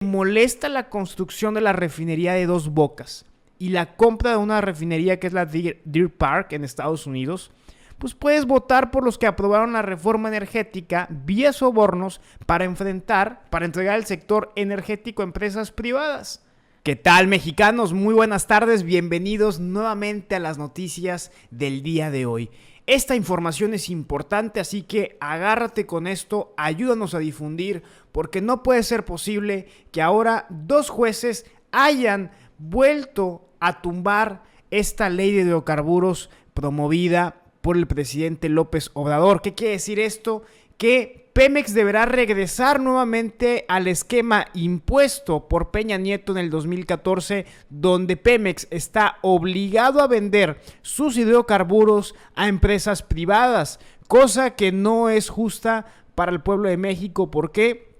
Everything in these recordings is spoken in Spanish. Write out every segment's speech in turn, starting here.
Molesta la construcción de la refinería de Dos Bocas y la compra de una refinería que es la Deer Park en Estados Unidos, pues puedes votar por los que aprobaron la reforma energética vía sobornos para entregar el sector energético a empresas privadas. ¿Qué tal, mexicanos? Muy buenas tardes, bienvenidos nuevamente a las noticias del día de hoy. Esta información es importante, así que agárrate con esto, ayúdanos a difundir, porque no puede ser posible que ahora dos jueces hayan vuelto a tumbar esta ley de hidrocarburos promovida por el presidente López Obrador. ¿Qué quiere decir esto? Que Pemex deberá regresar nuevamente al esquema impuesto por Peña Nieto en el 2014, donde Pemex está obligado a vender sus hidrocarburos a empresas privadas, cosa que no es justa para el pueblo de México. ¿Por qué?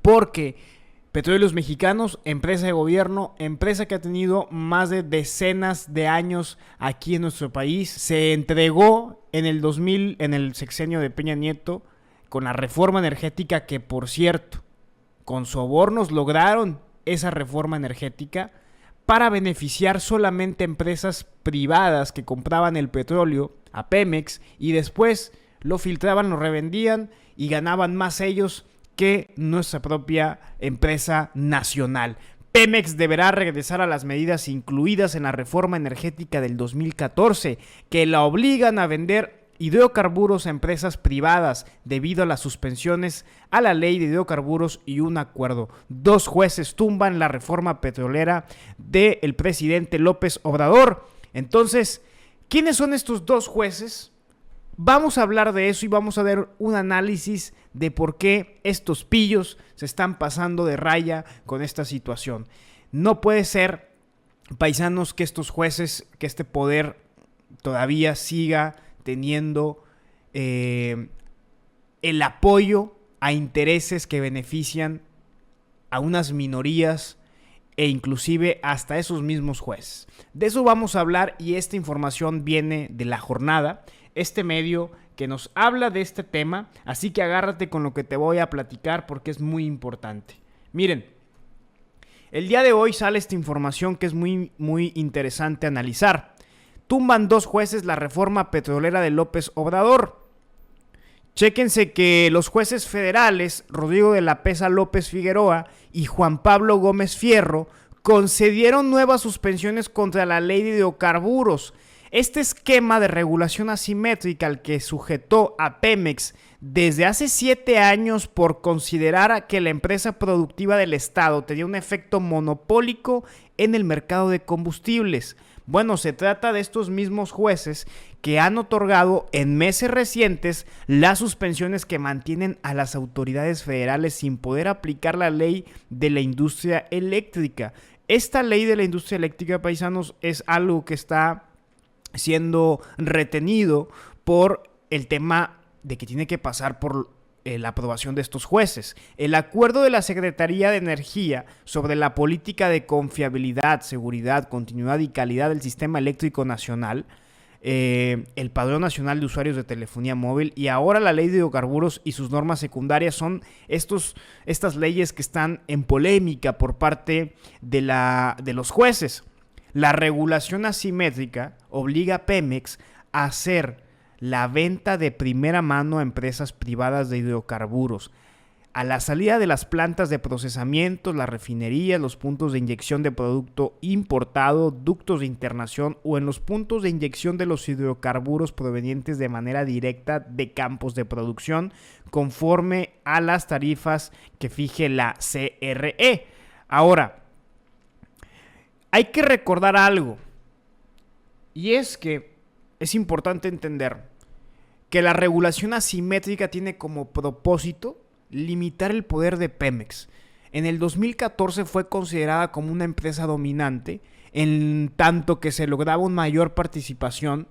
Porque Petróleos Mexicanos, empresa de gobierno, empresa que ha tenido más de decenas de años aquí en nuestro país, se entregó en el 2000, en el sexenio de Peña Nieto, con la reforma energética que, por cierto, con sobornos lograron esa reforma energética para beneficiar solamente a empresas privadas que compraban el petróleo a Pemex y después lo filtraban, lo revendían y ganaban más ellos que nuestra propia empresa nacional. Pemex deberá regresar a las medidas incluidas en la reforma energética del 2014, que la obligan a vender hidrocarburos a empresas privadas debido a las suspensiones a la ley de hidrocarburos y un acuerdo. Dos jueces tumban la reforma petrolera del presidente López Obrador. Entonces, ¿quiénes son estos dos jueces? Vamos a hablar de eso y vamos a ver un análisis de por qué estos pillos se están pasando de raya con esta situación. No puede ser, paisanos, que estos jueces, que este poder todavía siga teniendo el apoyo a intereses que benefician a unas minorías e inclusive hasta esos mismos jueces. De eso vamos a hablar y esta información viene de La Jornada, este medio que nos habla de este tema, así que agárrate con lo que te voy a platicar porque es muy importante. Miren, el día de hoy sale esta información que es muy interesante analizar. Tumban dos jueces la reforma petrolera de López Obrador. Chéquense que los jueces federales, Rodrigo de la Pesa López Figueroa y Juan Pablo Gómez Fierro, concedieron nuevas suspensiones contra la ley de hidrocarburos. Este esquema de regulación asimétrica al que sujetó a Pemex desde hace 7 años por considerar que la empresa productiva del Estado tenía un efecto monopólico en el mercado de combustibles. Bueno, se trata de estos mismos jueces que han otorgado en meses recientes las suspensiones que mantienen a las autoridades federales sin poder aplicar la ley de la industria eléctrica. Esta ley de la industria eléctrica, paisanos, es algo que está siendo retenido por el tema de que tiene que pasar por la aprobación de estos jueces. El acuerdo de la Secretaría de Energía sobre la política de confiabilidad, seguridad, continuidad y calidad del sistema eléctrico nacional, el Padrón Nacional de Usuarios de Telefonía Móvil y ahora la Ley de Hidrocarburos y sus normas secundarias son estas leyes que están en polémica por parte de los jueces. La regulación asimétrica obliga a Pemex a hacer la venta de primera mano a empresas privadas de hidrocarburos. A la salida de las plantas de procesamiento, las refinerías, los puntos de inyección de producto importado, ductos de internación o en los puntos de inyección de los hidrocarburos provenientes de manera directa de campos de producción, conforme a las tarifas que fije la CRE. Ahora, hay que recordar algo, y es que es importante entender que la regulación asimétrica tiene como propósito limitar el poder de Pemex. En el 2014 fue considerada como una empresa dominante, en tanto que se lograba una mayor participación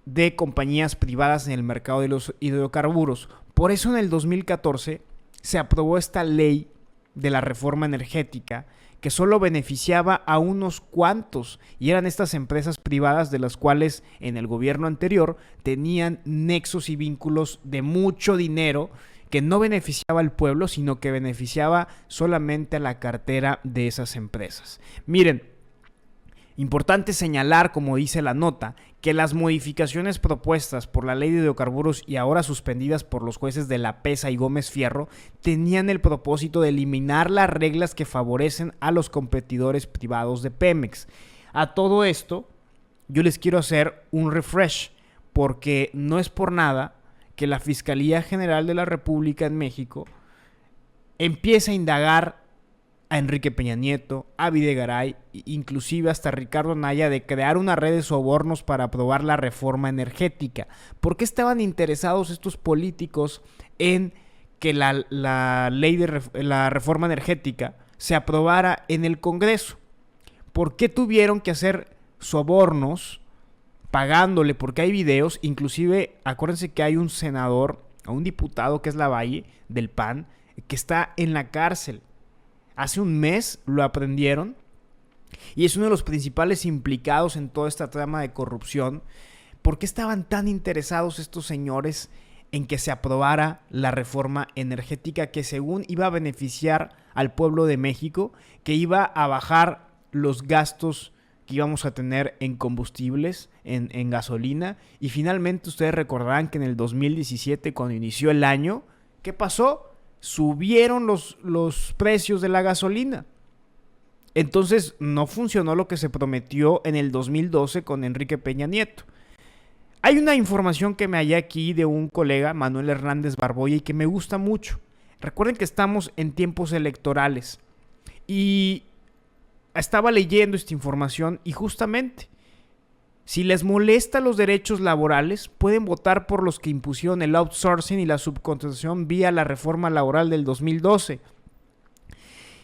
de compañías privadas en el mercado de los hidrocarburos. Por eso en el 2014 se aprobó esta ley de la reforma energética que solo beneficiaba a unos cuantos y eran estas empresas privadas de las cuales en el gobierno anterior tenían nexos y vínculos de mucho dinero que no beneficiaba al pueblo, sino que beneficiaba solamente a la cartera de esas empresas. Miren, importante señalar, como dice la nota, que las modificaciones propuestas por la ley de hidrocarburos y ahora suspendidas por los jueces de La Pesa y Gómez Fierro tenían el propósito de eliminar las reglas que favorecen a los competidores privados de Pemex. A todo esto, yo les quiero hacer un refresh, porque no es por nada que la Fiscalía General de la República en México empieza a indagar a Enrique Peña Nieto, a Videgaray, inclusive hasta Ricardo Anaya, de crear una red de sobornos para aprobar la reforma energética. ¿Por qué estaban interesados estos políticos en que la ley de la reforma energética se aprobara en el Congreso? ¿Por qué tuvieron que hacer sobornos pagándole? Porque hay videos, inclusive acuérdense que hay un senador, o un diputado que es Lavalle del PAN, que está en la cárcel. Hace un mes lo aprendieron y es uno de los principales implicados en toda esta trama de corrupción. ¿Por qué estaban tan interesados estos señores en que se aprobara la reforma energética que según iba a beneficiar al pueblo de México, que iba a bajar los gastos que íbamos a tener en combustibles, en gasolina? Y finalmente ustedes recordarán que en el 2017, cuando inició el año, ¿qué pasó? Subieron los precios de la gasolina. Entonces no funcionó lo que se prometió en el 2012 con Enrique Peña Nieto. Hay una información que me hallé aquí de un colega, Manuel Hernández Barboya, y que me gusta mucho. Recuerden que estamos en tiempos electorales y estaba leyendo esta información y justamente, si les molesta los derechos laborales, pueden votar por los que impusieron el outsourcing y la subcontratación vía la reforma laboral del 2012.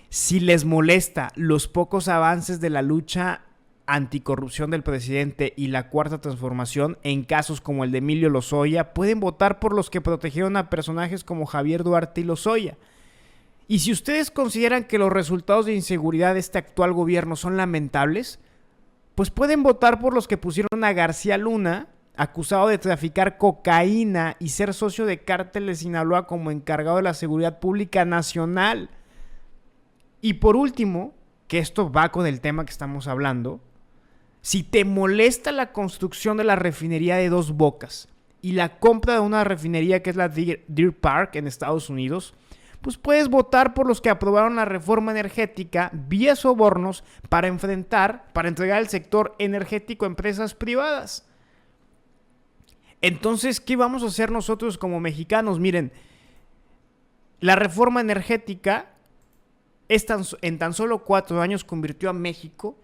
Si les molesta los pocos avances de la lucha anticorrupción del presidente y la cuarta transformación en casos como el de Emilio Lozoya, pueden votar por los que protegieron a personajes como Javier Duarte y Lozoya. Y si ustedes consideran que los resultados de inseguridad de este actual gobierno son lamentables, pues pueden votar por los que pusieron a García Luna, acusado de traficar cocaína y ser socio de Cártel de Sinaloa, como encargado de la seguridad pública nacional. Y por último, que esto va con el tema que estamos hablando, si te molesta la construcción de la refinería de Dos Bocas y la compra de una refinería que es la Deer Park en Estados Unidos, pues puedes votar por los que aprobaron la reforma energética vía sobornos para entregar el sector energético a empresas privadas. Entonces, ¿qué vamos a hacer nosotros como mexicanos? Miren, la reforma energética en tan solo 4 años convirtió a México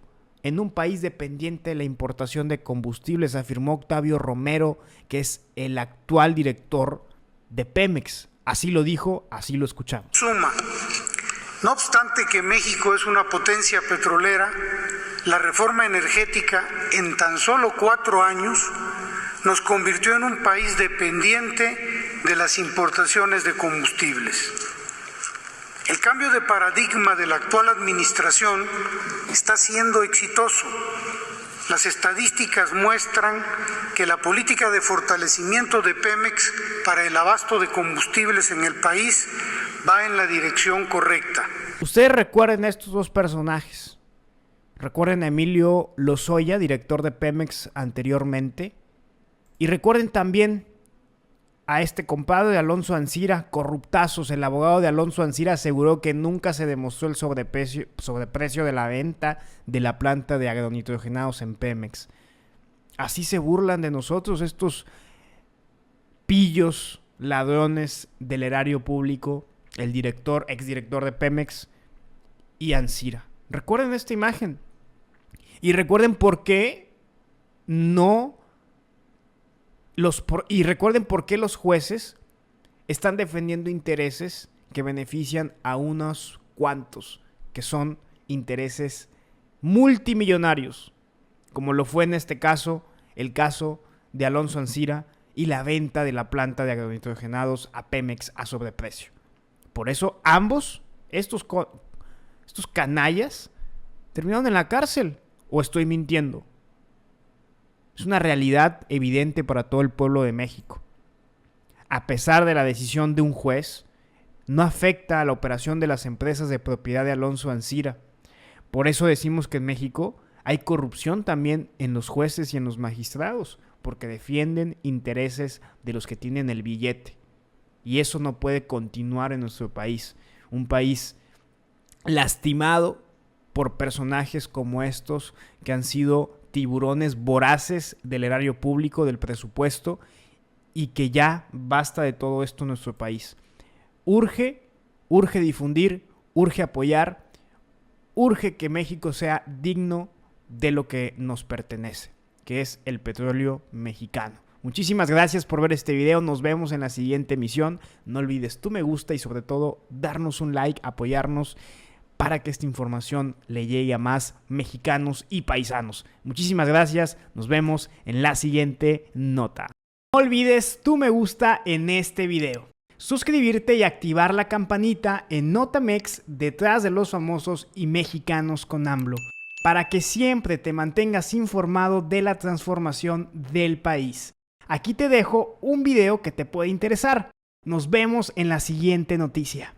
en un país dependiente de la importación de combustibles, afirmó Octavio Romero, que es el actual director de Pemex. Así lo dijo, así lo escuchamos. Suma. No obstante que México es una potencia petrolera, la reforma energética en tan solo 4 años nos convirtió en un país dependiente de las importaciones de combustibles. El cambio de paradigma de la actual administración está siendo exitoso. Las estadísticas muestran que la política de fortalecimiento de Pemex para el abasto de combustibles en el país va en la dirección correcta. Ustedes recuerden a estos dos personajes. Recuerden a Emilio Lozoya, director de Pemex anteriormente. Y recuerden también a este compadre de Alonso Ancira, corruptazos. El abogado de Alonso Ancira aseguró que nunca se demostró el sobreprecio de la venta de la planta de agronitrogenados en Pemex. Así se burlan de nosotros estos pillos, ladrones del erario público, el exdirector de Pemex y Ancira. Recuerden esta imagen y recuerden por qué recuerden por qué los jueces están defendiendo intereses que benefician a unos cuantos, que son intereses multimillonarios, como lo fue en este caso, el caso de Alonso Ancira y la venta de la planta de agronitrogenados a Pemex a sobreprecio. Por eso ambos, estos canallas, terminaron en la cárcel. ¿O estoy mintiendo? Es una realidad evidente para todo el pueblo de México. a pesar de la decisión de un juez, no afecta a la operación de las empresas de propiedad de Alonso Ancira. Por eso decimos que en México hay corrupción también en los jueces y en los magistrados, porque defienden intereses de los que tienen el billete. Y eso no puede continuar en nuestro país. Un país lastimado por personajes como estos que han sido tiburones voraces del erario público, del presupuesto, y que ya basta de todo esto en nuestro país. Urge difundir, urge apoyar, urge que México sea digno de lo que nos pertenece, que es el petróleo mexicano. Muchísimas gracias por ver este video, nos vemos en la siguiente emisión. No olvides tu me gusta y sobre todo darnos un like, apoyarnos para que esta información le llegue a más mexicanos y paisanos. Muchísimas gracias, nos vemos en la siguiente nota. No olvides tu me gusta en este video, suscribirte y activar la campanita en Notamex detrás de los famosos y mexicanos con AMLO, para que siempre te mantengas informado de la transformación del país. Aquí te dejo un video que te puede interesar. Nos vemos en la siguiente noticia.